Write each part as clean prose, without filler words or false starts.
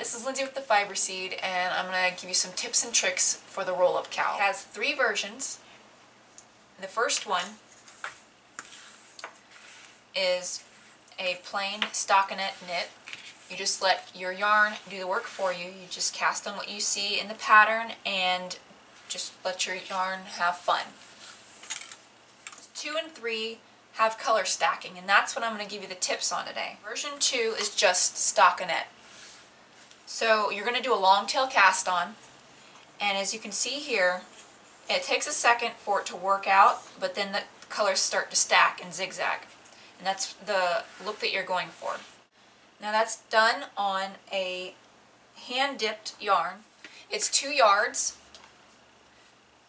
this is Lindsay with the Fiber Seed, and I'm going to give you some tips and tricks for the roll-up cowl. It has 3 versions. The first one is a plain stockinette knit. You just let your yarn do the work for you. You just cast on what you see in the pattern and just let your yarn have fun. 2 and 3 have color stacking, and that's what I'm going to give you the tips on today. Version 2 is just stockinette. So you're going to do a long tail cast on, and as you can see here, it takes a second for it to work out, but then the colors start to stack and zigzag, and that's the look that you're going for. Now that's done on a hand dipped yarn. It's 2 yards,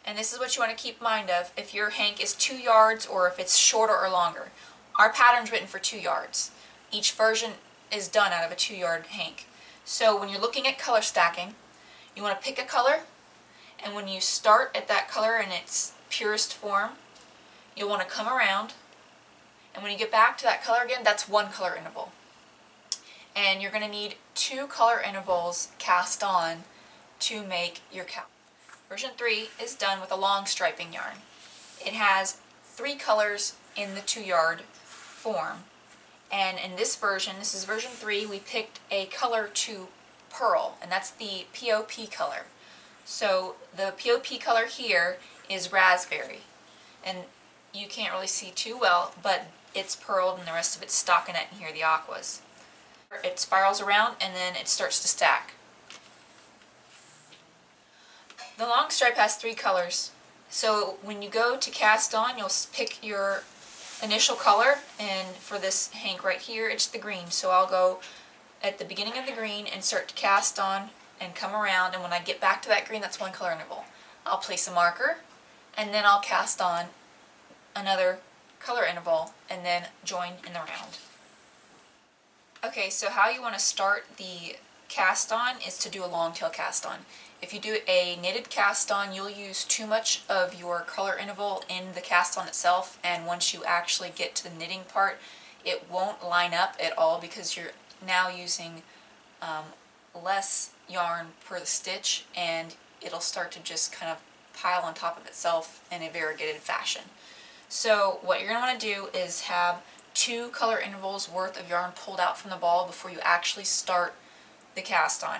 and this is what you want to keep mind of if your hank is 2 yards or if it's shorter or longer. Our pattern's written for 2 yards. Each version is done out of a 2-yard hank. So when you're looking at color stacking, you want to pick a color, and when you start at that color in its purest form, you'll want to come around, and when you get back to that color again, that's 1 color interval. And you're going to need 2 color intervals cast on to make your cowl. Version 3 is done with a long striping yarn. It has 3 colors in the 2-yard form. And in this version, this is version 3, we picked a color to pearl, and that's the POP color. So the POP color here is raspberry, and you can't really see too well, but it's pearled and the rest of it's stockinette, and here are the aquas. It spirals around and then it starts to stack. The long stripe has 3 colors, so when you go to cast on, you'll pick your initial color, and for this hank right here, it's the green. So I'll go at the beginning of the green and start to cast on and come around, and when I get back to that green, that's 1 color interval. I'll place a marker, and then I'll cast on another color interval and then join in the round. Okay, so how you want to start the cast on is to do a long tail cast on. If you do a knitted cast on, you'll use too much of your color interval in the cast on itself, and once you actually get to the knitting part, it won't line up at all because you're now using less yarn per stitch, and it'll start to just kind of pile on top of itself in a variegated fashion. So what you're going to want to do is have 2 color intervals worth of yarn pulled out from the ball before you actually start the cast on.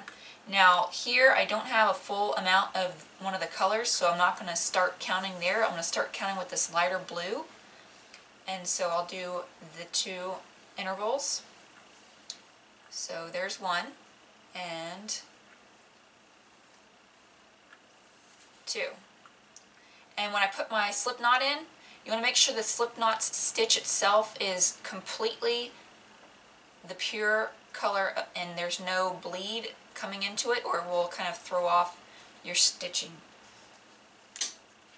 Now here I don't have a full amount of one of the colors, so I'm not going to start counting there. I'm going to start counting with this lighter blue, and so I'll do the 2 intervals. So there's 1 and 2. And when I put my slip knot in, you want to make sure the slip knot's stitch itself is completely the pure color and there's no bleed coming into it, or it will kind of throw off your stitching.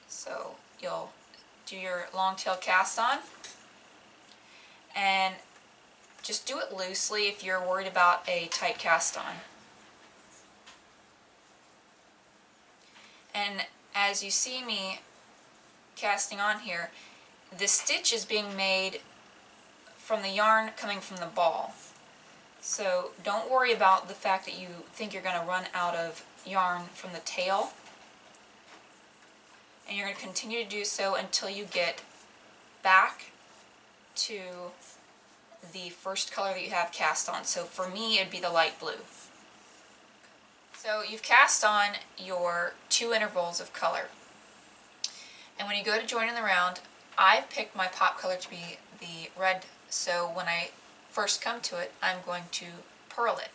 So you'll do your long tail cast on, and just do it loosely if you're worried about a tight cast on. And as you see me casting on here, the stitch is being made from the yarn coming from the ball. So don't worry about the fact that you think you're going to run out of yarn from the tail, and you're going to continue to do so until you get back to the first color that you have cast on. So for me, it'd be the light blue. So you've cast on your 2 intervals of color, and when you go to join in the round, I've picked my pop color to be the red, so when I first come to it, I'm going to purl it.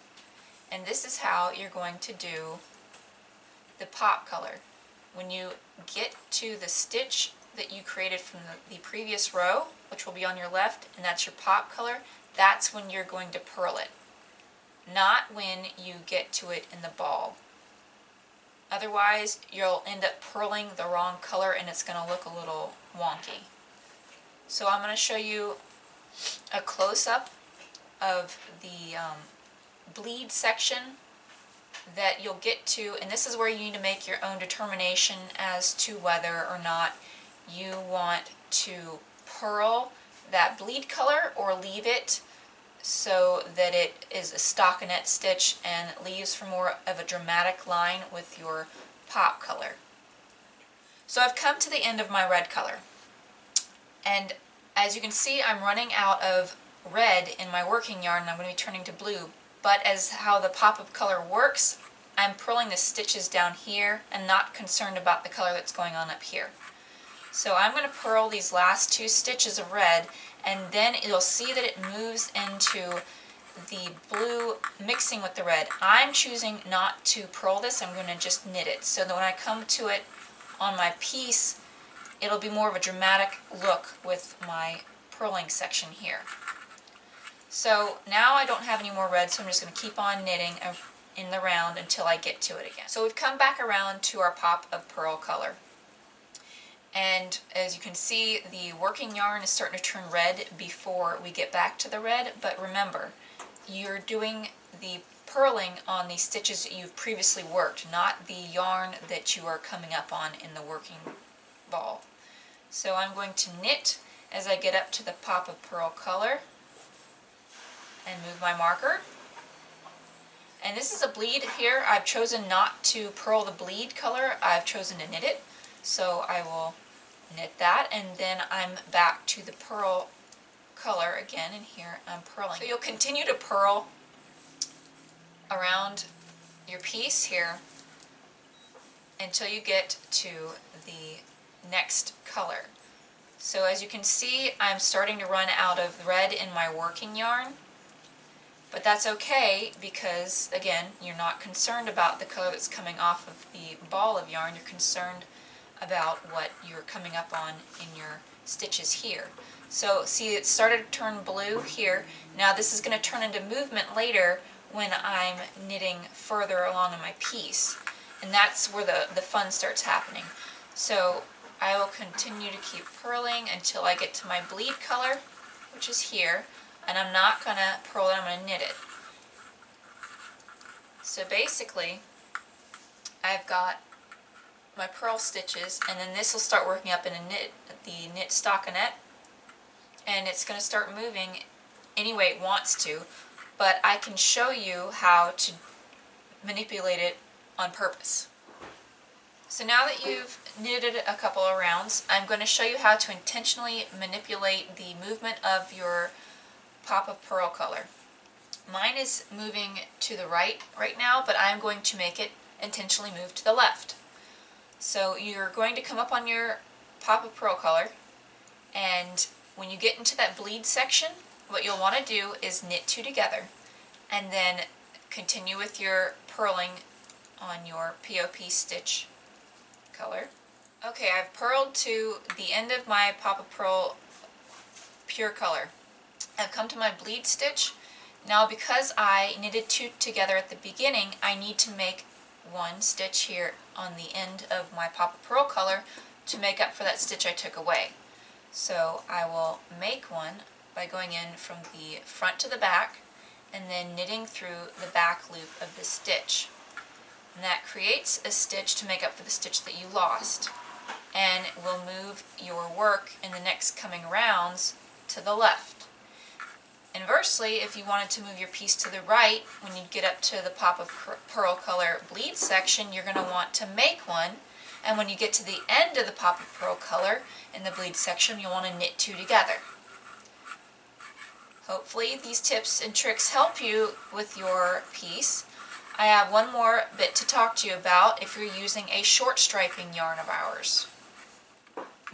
And this is how you're going to do the pop color. When you get to the stitch that you created from the previous row, which will be on your left, and that's your pop color, that's when you're going to purl it, not when you get to it in the ball. Otherwise, you'll end up purling the wrong color and it's going to look a little wonky. So I'm going to show you a close-up of the bleed section that you'll get to, and this is where you need to make your own determination as to whether or not you want to purl that bleed color or leave it so that it is a stockinette stitch and leaves for more of a dramatic line with your pop color. So I've come to the end of my red color, and as you can see, I'm running out of red in my working yarn and I'm going to be turning to blue. But as how the pop-up color works, I'm purling the stitches down here and not concerned about the color that's going on up here. So I'm going to purl these last 2 stitches of red, and then you'll see that it moves into the blue mixing with the red. I'm choosing not to purl this, I'm going to just knit it, so that when I come to it on my piece, it'll be more of a dramatic look with my purling section here. So now I don't have any more red, so I'm just going to keep on knitting in the round until I get to it again. So we've come back around to our pop of pearl color. And as you can see, the working yarn is starting to turn red before we get back to the red, but remember, you're doing the purling on the stitches that you've previously worked, not the yarn that you are coming up on in the working ball. So I'm going to knit as I get up to the pop of pearl color and move my marker. And this is a bleed here. I've chosen not to purl the bleed color, I've chosen to knit it. So I will knit that, and then I'm back to the pearl color again, and here I'm purling. So you'll continue to purl around your piece here until you get to the next color. So as you can see, I'm starting to run out of red in my working yarn, but that's okay because, again, you're not concerned about the color that's coming off of the ball of yarn, you're concerned about what you're coming up on in your stitches here. So see, it started to turn blue here. Now this is going to turn into movement later when I'm knitting further along in my piece, and that's where the fun starts happening. So I will continue to keep purling until I get to my bleed color, which is here, and I'm not going to purl it, I'm going to knit it. So basically I've got my purl stitches, and then this will start working up in the knit stockinette, and it's going to start moving any way it wants to, but I can show you how to manipulate it on purpose. So now that you've knitted a couple of rounds, I'm going to show you how to intentionally manipulate the movement of your pop of pearl color. Mine is moving to the right now, but I'm going to make it intentionally move to the left. So you're going to come up on your pop of pearl color, and when you get into that bleed section, what you'll want to do is knit 2 together and then continue with your purling on your POP stitch color. Okay, I've purled to the end of my pop of pearl pure color. I've come to my bleed stitch. Now because I knitted 2 together at the beginning, I need to make 1 stitch here on the end of my pop of pearl color to make up for that stitch I took away. So I will make one by going in from the front to the back and then knitting through the back loop of the stitch. And that creates a stitch to make up for the stitch that you lost, and will move your work in the next coming rounds to the left. Inversely, if you wanted to move your piece to the right, when you get up to the pop of pearl color bleed section, you're going to want to make one, and when you get to the end of the pop of pearl color in the bleed section, you'll want to knit 2 together. Hopefully these tips and tricks help you with your piece. I have one more bit to talk to you about if you're using a short striping yarn of ours.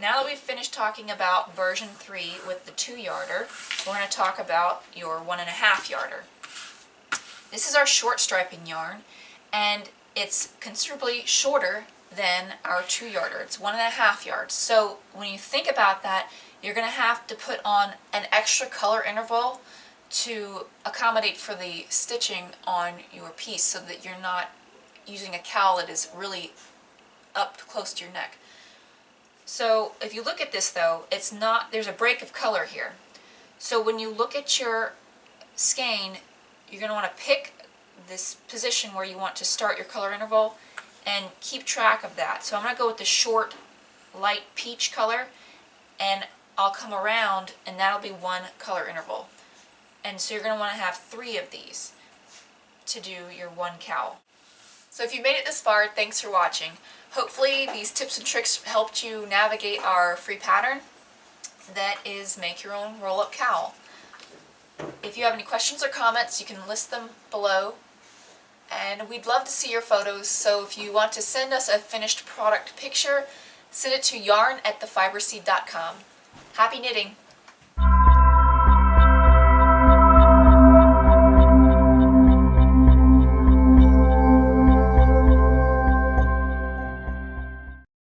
Now that we've finished talking about version 3 with the 2-yarder, we're going to talk about your 1.5 yarder. This is our short striping yarn, and it's considerably shorter than our 2-yarder. It's 1.5 yards. So when you think about that, you're going to have to put on an extra color interval to accommodate for the stitching on your piece so that you're not using a cowl that is really up close to your neck. So if you look at this though, it's not, there's a break of color here. So when you look at your skein, you're going to want to pick this position where you want to start your color interval and keep track of that. So I'm going to go with the short light peach color, and I'll come around and that'll be 1 color interval. And so you're going to want to have 3 of these to do your one cowl. So if you made it this far, thanks for watching. Hopefully these tips and tricks helped you navigate our free pattern that is Make Your Own Roll-Up Cowl. If you have any questions or comments, you can list them below. And we'd love to see your photos, so if you want to send us a finished product picture, send it to yarn@thefiberseed.com. Happy knitting!